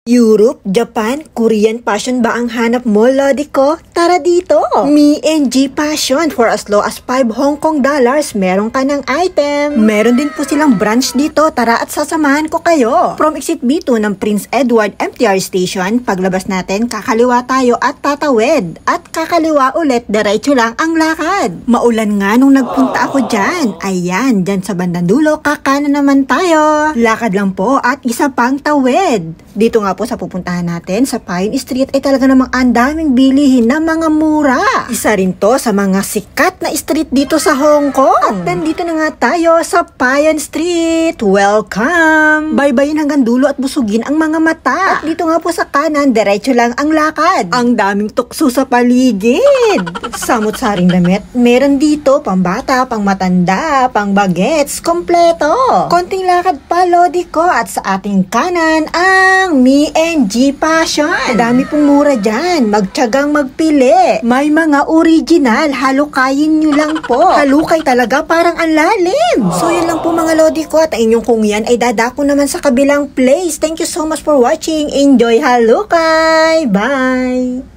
Europe, Japan, Korean fashion ba ang hanap mo, Lodi ko? Tara dito! Me and G Fashion for as low as 5 Hong Kong dollars, meron ka ng item. Meron din po silang branch dito, tara at sasamahan ko kayo. From exit B2 ng Prince Edward MTR Station, paglabas natin, kakaliwa tayo at tatawid. At kakaliwa ulit, diretso lang ang lakad. Maulan nga nung nagpunta ako dyan. Ayan, dyan sa bandang dulo, kakanan naman tayo. Lakad lang po at isa pang tawid. Dito nga po sa pupuntahan natin sa Pine Street ay talaga namang ang daming bilihin na mga mura. Isa rin to sa mga sikat na street dito sa Hong Kong. At nandito na nga tayo sa Pine Street. Welcome! Baybayin hanggang dulo at busugin ang mga mata. At dito nga po sa kanan, diretso lang ang lakad. Ang daming tukso sa paligid. Samut-saring damit, meron dito pang bata, pang matanda, pang bagets, kompleto. Konting lakad pa, Lodi ko, at sa ating kanan ang Me and G Fashion. Dami pong mura dyan. Magtiyagang magpili. May mga original. Halukayin nyo lang po. Halukay talaga, parang ang lalim. So yun lang po mga Lodi ko, at ang inyong kung yan ay dadako naman sa kabilang place. Thank you so much for watching. Enjoy halukay. Bye!